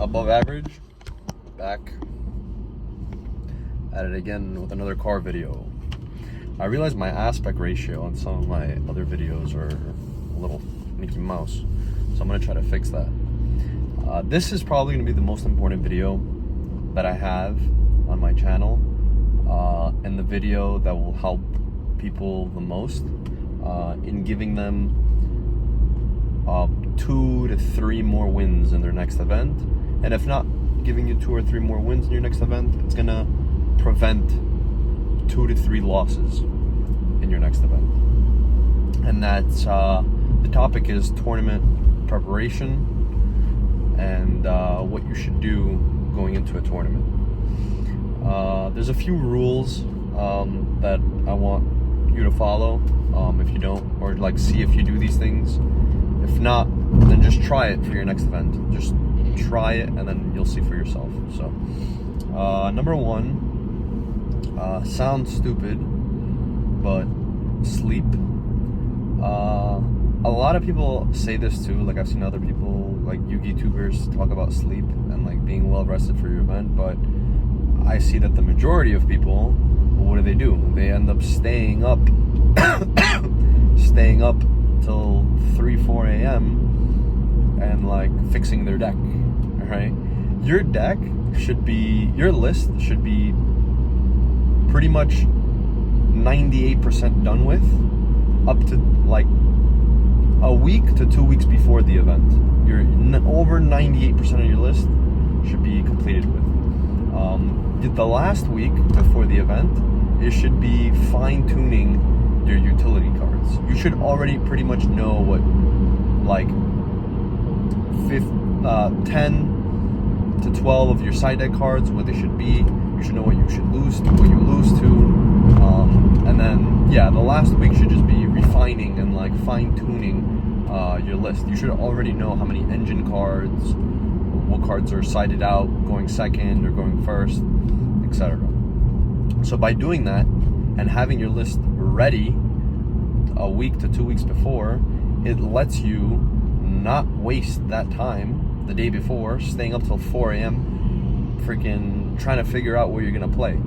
Above Average, back at it again with another car video. I realized my aspect ratio on some of my other videos are a little Mickey Mouse, so I'm gonna try to fix that. This is probably gonna be the most important video that I have on my channel, and the video that will help people the most in giving them 2 to 3 more wins in their next event. And if not giving you 2 or 3 more wins in your next event, it's gonna prevent 2 to 3 losses in your next event. And that's the topic is tournament preparation and what you should do going into a tournament. There's a few rules that I want you to follow if you don't, or like see if you do these things. If not, then just try it for your next event. Just try it and then you'll see for yourself. So number 1, sounds stupid, but sleep. A lot of people say this too, like I've seen other people, like YouTubers, talk about sleep and like being well rested for your event, but I see that the majority of people, what do? They end up staying up till 3-4 a.m. and like fixing their deck. Right? Your list should be pretty much 98% done with up to like a week to 2 weeks before the event. Over 98% of your list should be completed with. The last week before the event, it should be fine-tuning your utility cards. You should already pretty much know what like 10 to 12 of your side deck cards, what they should be. You should know what you should lose to, what you lose to, and then the last week should just be refining and like fine-tuning your list. You should already know how many engine cards, what cards are sided out, going second or going first, etc. So by doing that and having your list ready a week to 2 weeks before, it lets you not waste that time the day before staying up till 4 a.m. freaking trying to figure out where you're gonna play.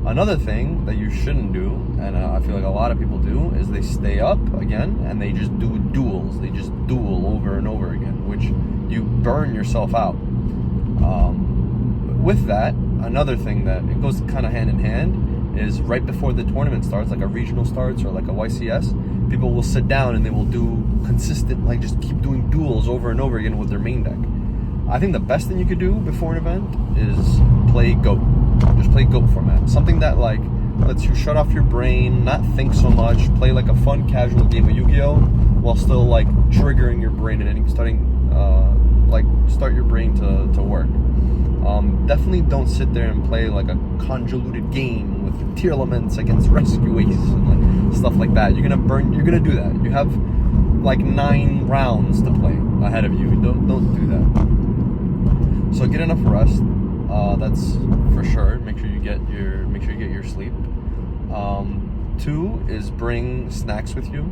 Another thing that you shouldn't do, and I feel like a lot of people do, is they stay up again and they just do duels. They just duel over and over again, which you burn yourself out. With that, another thing that it goes kind of hand in hand is right before the tournament starts, like a regional starts or like a YCS, people will sit down and they will do consistent, like just keep doing duels over and over again with their main deck. I think the best thing you could do before an event is play GOAT. Just play GOAT format. Something that like lets you shut off your brain, not think so much, play like a fun, casual game of Yu-Gi-Oh! While still like triggering your brain and start your brain to work. Definitely don't sit there and play like a convoluted game with tier elements against rescue ace and like stuff like that. You're gonna do that. You have like 9 rounds to play ahead of you. Don't do that. So get enough rest. That's for sure. Make sure you get your sleep. 2 is bring snacks with you.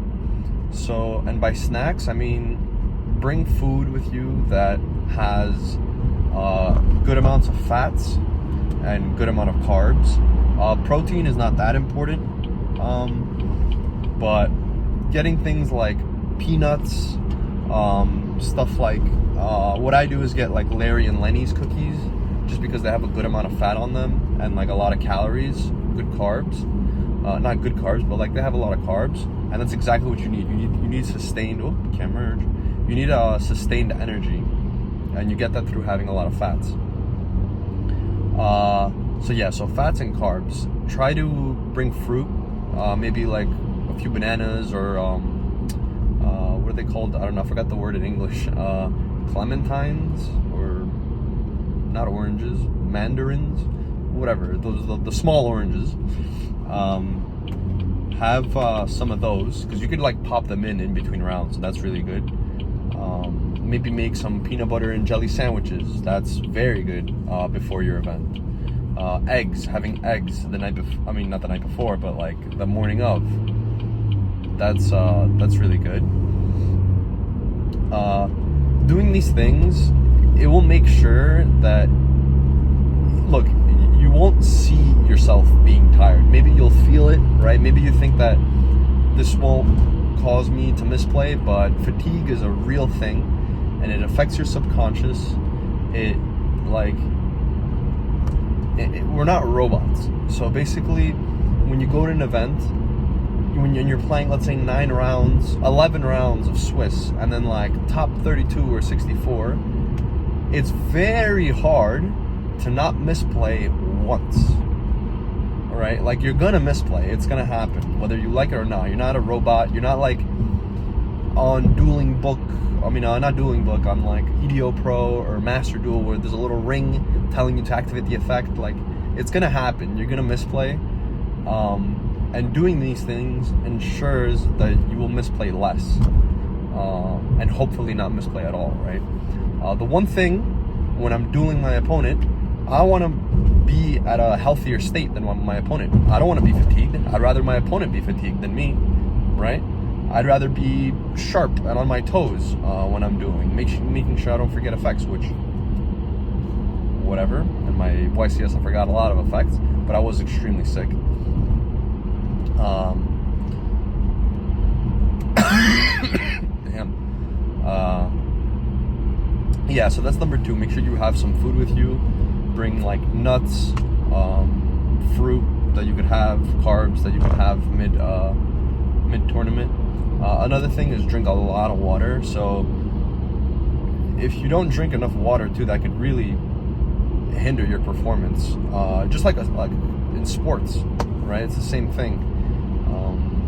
So, and by snacks I mean bring food with you that has good amounts of fats and good amount of carbs. Protein is not that important, but getting things like peanuts, stuff like what I do is get like Larry and Lenny's cookies, just because they have a good amount of fat on them and like a lot of calories, good carbs. Not good carbs, but like they have a lot of carbs, and that's exactly what you need. You need sustained. You need a sustained energy, and you get that through having a lot of fats. So fats and carbs. Try to bring fruit, maybe like a few bananas or what are they called? I don't know. I forgot the word in English. Clementines, or not oranges, mandarins, whatever. Those the small oranges. Have some of those, because you could like pop them in between rounds, so that's really good. Maybe make some peanut butter and jelly sandwiches. That's very good before your event. Eggs, having eggs the night before. I mean, not the night before, but like the morning of. That's really good. Doing these things it will make sure that, look, you won't see yourself being tired. Maybe you'll feel it, right? Maybe you think that this won't cause me to misplay, but fatigue is a real thing, and it affects your subconscious. We're not robots. So basically, when you go to an event, when you're playing, let's say 11 rounds of Swiss, and then like top 32 or 64, it's very hard to not misplay once. All right, like you're gonna misplay. It's gonna happen, whether you like it or not. You're not a robot. You're not like on Dueling Book. Not Dueling Book. On like EDO Pro or Master Duel, where there's a little ring telling you to activate the effect. Like, it's gonna happen. You're gonna misplay. And doing these things ensures that you will misplay less, and hopefully not misplay at all, right? The one thing, when I'm dueling my opponent, I want to be at a healthier state than my opponent. I don't want to be fatigued. I'd rather my opponent be fatigued than me, right? I'd rather be sharp and on my toes when I'm dueling, making sure I don't forget effects, which, whatever. In my YCS, I forgot a lot of effects, but I was extremely sick. Damn. Yeah, so that's number 2. Make sure you have some food with you. Bring like nuts, fruit that you could have, carbs that you could have mid tournament. Another thing is drink a lot of water. So if you don't drink enough water too, that could really hinder your performance. Just like in sports, right? It's the same thing.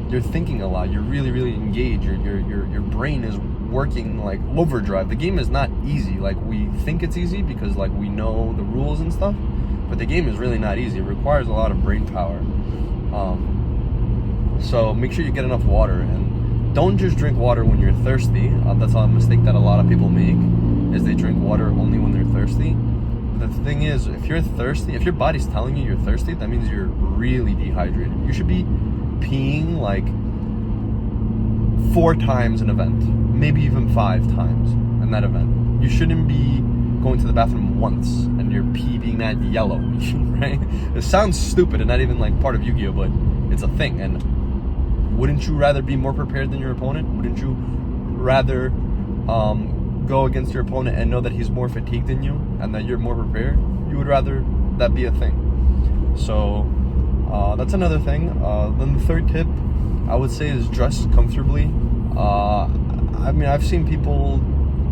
You're thinking a lot. You're really, really engaged. Your brain is working like overdrive. The game is not easy. Like, we think it's easy because like we know the rules and stuff, but the game is really not easy. It requires a lot of brain power. So make sure you get enough water, and don't just drink water when you're thirsty. That's a mistake that a lot of people make, is they drink water only when they're thirsty. But the thing is, if you're thirsty, if your body's telling you you're thirsty, that means you're really dehydrated. You should be peeing like 4 times an event, maybe even 5 times in that event. You shouldn't be going to the bathroom once and your pee being that yellow, right? It sounds stupid and not even like part of Yu-Gi-Oh, but it's a thing. And wouldn't you rather be more prepared than your opponent? Wouldn't you rather go against your opponent and know that he's more fatigued than you and that you're more prepared? You would rather that be a thing. So that's another thing. Then the third tip I would say is dress comfortably. I've seen people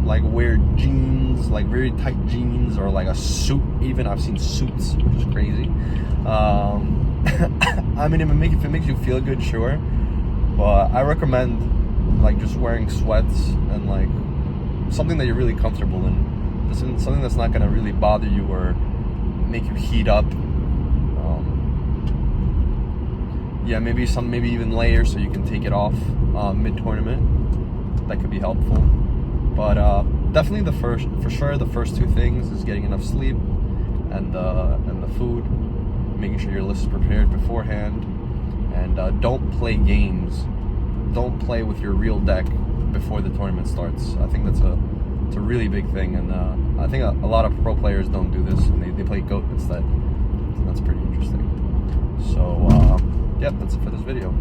like wear jeans, like very tight jeans, or like a suit even. I've seen suits, which is crazy. If it makes you feel good, sure. But I recommend like just wearing sweats and like something that you're really comfortable in. Something that's not gonna really bother you or make you heat up. Maybe even layers so you can take it off mid-tournament. That could be helpful. But definitely the first 2 things is getting enough sleep and the food, making sure your list is prepared beforehand, and don't play games. Don't play with your real deck before the tournament starts. I think it's a really big thing, and I think a lot of pro players don't do this, and they play GOAT instead. So that's pretty interesting. So, yep, that's it for this video.